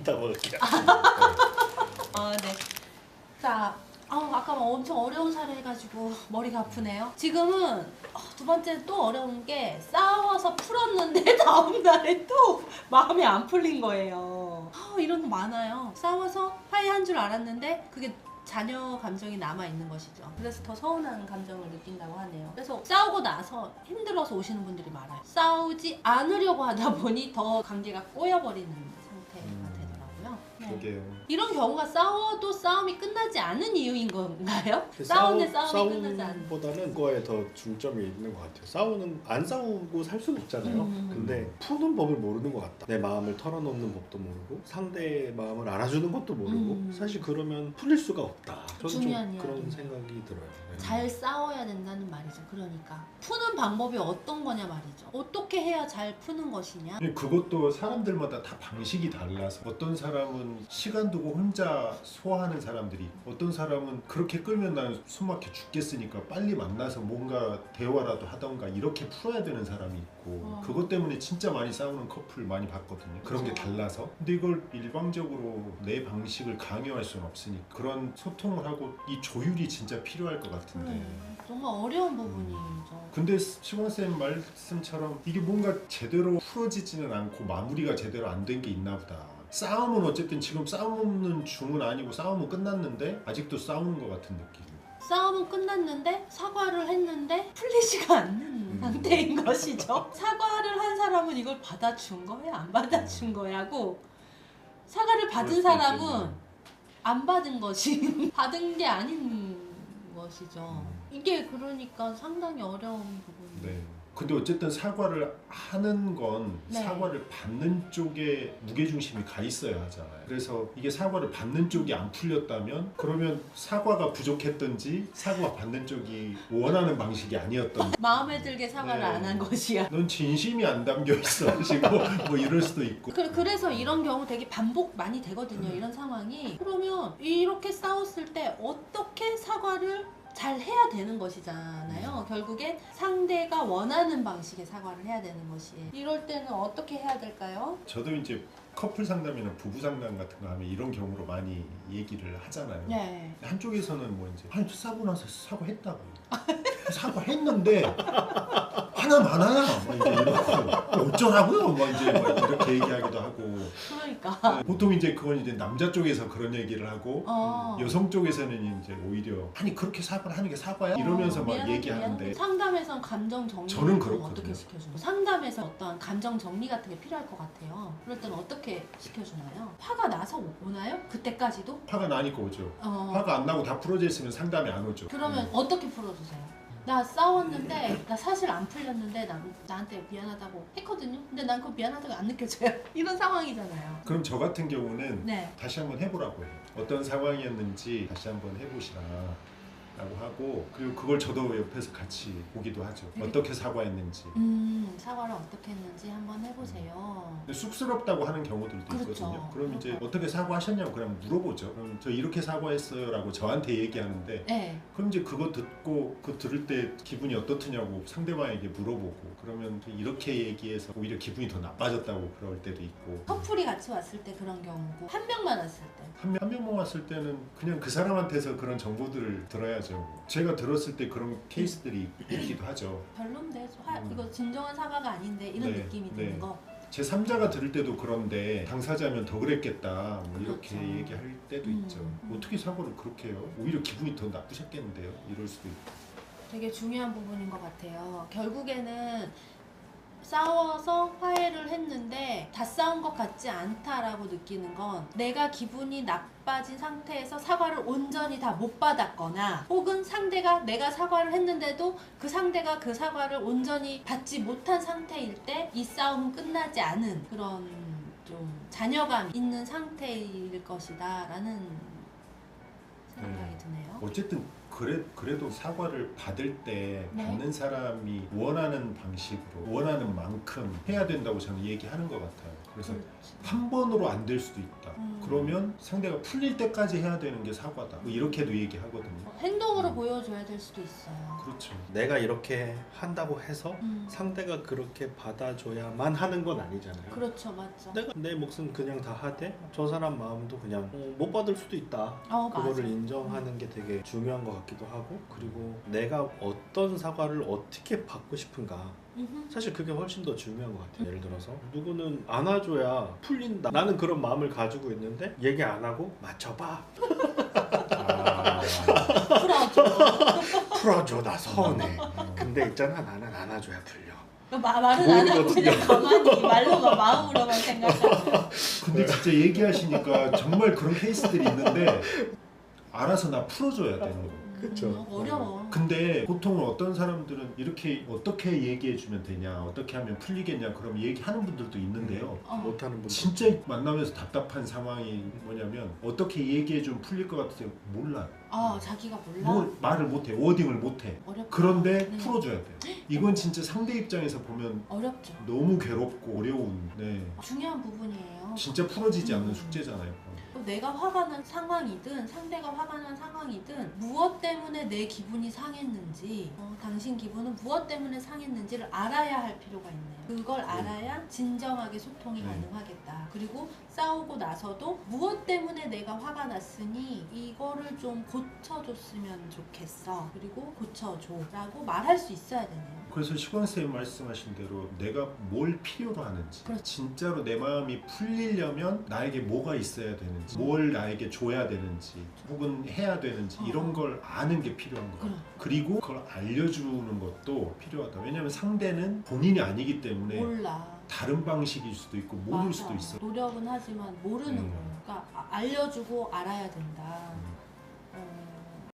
있다고 그냥. 네. 자, 아까 엄청 어려운 사례 해가지고 머리가 아프네요. 지금은 두 번째 또 어려운 게 싸워서 풀었는데 다음 날에 또 마음이 안 풀린 거예요. 이런 거 많아요. 싸워서 화해한 줄 알았는데 그게 자녀 감정이 남아있는 것이죠. 그래서 더 서운한 감정을 느낀다고 하네요. 그래서 싸우고 나서 힘들어서 오시는 분들이 많아요. 싸우지 않으려고 하다 보니 더 관계가 꼬여버리는 상태가 되더라고요. 그러게요. 이런 경우가 싸워도 싸움이 끝나지 않은 이유인 건가요? 싸움이 끝나지 않은. 싸움보다는 그거에 더 중점이 있는 것 같아요. 안 싸우고 살 수는 있잖아요. 근데 푸는 법을 모르는 것 같다. 내 마음을 털어놓는 법도 모르고 상대의 마음을 알아주는 것도 모르고 사실 그러면 풀릴 수가 없다. 저는 중요한 좀 그런 이야기네요. 생각이 들어요. 네. 잘 싸워야 된다는 말이죠. 그러니까 푸는 방법이 어떤 거냐 말이죠. 어떻게 해야 잘 푸는 것이냐. 그것도 사람들마다 다 방식이 달라서 어떤 사람은 시간 두고 혼자 소화하는 사람들이 있고 어떤 사람은 그렇게 끌면 나는 숨막혀 죽겠으니까 빨리 만나서 뭔가 대화라도 하던가 이렇게 풀어야 되는 사람이 있고 그것 때문에 진짜 많이 싸우는 커플 많이 봤거든요. 그런 게 달라서. 근데 이걸 일방적으로 내 방식을 강요할 수는 없으니까 그런 소통을 하고 이 조율이 진짜 필요할 것 같은데 정말 어려운 부분이죠. 근데 시공쌤 말씀처럼 이게 뭔가 제대로 풀어지지는 않고 마무리가 제대로 안 된 게 있나 보다. 싸움은 어쨌든 지금 싸우는 중은 아니고 싸움은 끝났는데 아직도 싸우는 것 같은 느낌. 싸움은 끝났는데 사과를 했는데 풀리지가 않는 상태인 것이죠. 사과를 한 사람은 이걸 받아준 거야? 안 받아준 거야고 사과를 받은 사람은 안 받은 것이 받은 게 아닌 것이죠. 이게 그러니까 상당히 어려운 부분이에요. 네. 근데 어쨌든 사과를 하는 건 네. 사과를 받는 쪽에 무게중심이 가 있어야 하잖아요. 그래서 이게 사과를 받는 쪽이 안 풀렸다면 그러면 사과가 부족했던지 사과 받는 쪽이 원하는 방식이 아니었던지 마음에 들게 사과를 네. 안 한 것이야. 넌 진심이 안 담겨 있어 지금 뭐 이럴 수도 있고 그래서 이런 경우 되게 반복 많이 되거든요. 이런 상황이. 그러면 이렇게 싸웠을 때 어떻게 사과를 잘 해야 되는 것이잖아요. 결국에 상대가 원하는 방식의 사과를 해야 되는 것이. 이럴 때는 어떻게 해야 될까요? 저도 이제 커플 상담이나 부부 상담 같은 거 하면 이런 경우로 많이 얘기를 하잖아요. 네. 한쪽에서는 뭐 이제 아니 싸고 나서 사과했다고 사과했는데 하나 많아야 뭐 이제 이러고 어쩌라고요? 뭐 이제 막 이렇게 얘기하기도 하고 그러니까. 보통 이제 그건 이제 남자 쪽에서 그런 얘기를 하고 어. 여성 쪽에서는 이제 오히려 아니 그렇게 사과를 하는 게 사과야? 이러면서 막 미안하게 얘기하는데 미안하게. 상담에선 감정 정리 저는 그렇거든요. 어떻게 시켜주나요? 상담에서 어떠한 감정 정리 같은 게 필요할 것 같아요. 그럴 때는 어떻게 시켜주나요? 화가 나서 오나요? 그때까지도? 화가 나니까 오죠. 화가 안 나고 다 풀어져 있으면 상담이 안 오죠. 그러면 어떻게 풀어주세요? 나 싸웠는데 나 사실 안 풀렸는데 나한테 미안하다고 했거든요. 근데 난 그거 미안하다고 안 느껴져요. 이런 상황이잖아요. 그럼 저 같은 경우는 네. 다시 한번 해보라고 해요. 어떤 상황이었는지 다시 한번 해보시라 라고 하고 그리고 그걸 저도 옆에서 같이 보기도 하죠. 어떻게 사과했는지. 사과를 어떻게 했는지 한번 해보세요. 근데 쑥스럽다고 하는 경우들도 그렇죠. 있거든요. 그럼 이제 어떻게 사과하셨냐고 그냥 물어보죠. 그럼 저 이렇게 사과했어요 라고 저한테 얘기하는데 네. 그럼 이제 그거 듣고 그 들을 때 기분이 어떻느냐고 상대방에게 물어보고 그러면 이렇게 얘기해서 오히려 기분이 더 나빠졌다고 그럴 때도 있고 커플이 같이 왔을 때 그런 경우고 한 명만 왔을 때 한 명만 왔을 때는 그냥 그 사람한테서 그런 정보들을 들어야죠. 제가 들었을 때 그런 케이스들이 있기도 하죠. 별론데 이거 진정한 사과가 아닌데 이런 네, 느낌이 네. 드는 거. 제3자가 들을 때도 그런데 당사자면 더 그랬겠다 뭐 이렇게 그렇죠. 얘기할 때도 있죠. 어떻게 사고를 그렇게 해요? 오히려 기분이 더 나쁘셨겠는데요? 이럴 수도 있고. 되게 중요한 부분인 것 같아요. 결국에는 싸워서 화해를 했는데 다 싸운 것 같지 않다라고 느끼는 건 내가 기분이 나빠진 상태에서 사과를 온전히 다 못 받았거나 혹은 상대가 내가 사과를 했는데도 그 상대가 그 사과를 온전히 받지 못한 상태일 때 이 싸움은 끝나지 않은 그런 좀 잔여감 있는 상태일 것이다 라는 생각이 드네요. 어쨌든 그래도 사과를 받을 때 네. 받는 사람이 원하는 방식으로 원하는 만큼 해야 된다고 저는 얘기하는 것 같아요. 그래서 그렇지. 한 번으로 안 될 수도 있다. 그러면 상대가 풀릴 때까지 해야 되는 게 사과다. 뭐 이렇게도 얘기하거든요. 행동으로 보여줘야 될 수도 있어요. 그렇죠. 내가 이렇게 한다고 해서 음. 상대가 그렇게 받아줘야만 하는 건 아니잖아요. 그렇죠, 맞죠. 내가 내 몫은 그냥 다 하되 저 사람 마음도 그냥 못 받을 수도 있다. 그거를 맞아. 인정하는 게 되게 중요한 것 같기도 하고, 그리고 내가 어떤 사과를 어떻게 받고 싶은가, 음흠. 사실 그게 훨씬 더 중요한 것 같아요. 예를 들어서 누구는 안아줘야 풀린다, 나는 그런 마음을 가지고 있는데 얘기 안 하고 맞춰봐, 풀어줘. 풀어줘, 나 서운해. 근데 있잖아, 나는 안아줘야 풀려. 말은 안 하고 모르거든요. 그냥 가만히 말로만 마음으로만 생각하고. 근데 진짜 얘기하시니까 정말 그런 케이스들이 있는데 알아서 나 풀어줘야 되는 거예요. 그쵸. 어려워. 근데 보통 어떤 사람들은 이렇게 어떻게 얘기해주면 되냐, 어떻게 하면 풀리겠냐, 그럼 얘기하는 분들도 있는데요. 못하는 분들 진짜 만나면서 답답한 상황이 뭐냐면 어떻게 얘기해주면 풀릴 것 같으세요? 몰라요. 자기가 몰라. 말을 못해, 워딩을 못해. 어렵다. 그런데 네. 풀어줘야 돼요. 이건 진짜 상대 입장에서 보면 어렵죠. 너무 괴롭고 어려운, 중요한 부분이에요. 진짜 풀어지지 않는 숙제잖아요. 또 내가 화가 난 상황이든 상대가 화가 난 상황이든 무엇 때문에 내 기분이 상했는지, 당신 기분은 무엇 때문에 상했는지를 알아야 할 필요가 있네요. 그걸 알아야 진정하게 소통이 네. 가능하겠다. 그리고 싸우고 나서도 무엇 때문에 내가 화가 났으니 이거를 좀 고쳐줬으면 좋겠어. 그리고 고쳐줘 라고 말할 수 있어야 되네요. 그래서 시광쌤 말씀하신 대로 내가 뭘 필요로 하는지, 그렇죠. 진짜로 내 마음이 풀리려면 나에게 뭐가 있어야 되는지, 뭘 나에게 줘야 되는지, 혹은 해야 되는지, 이런 걸 아는 게 필요한 거예요. 그리고 그걸 알려주는 것도 필요하다. 왜냐하면 상대는 본인이 아니기 때문에 몰라. 다른 방식일 수도 있고 모를 맞아. 수도 있어. 노력은 하지만 모르는 거예요. 그러니까 알려주고 알아야 된다.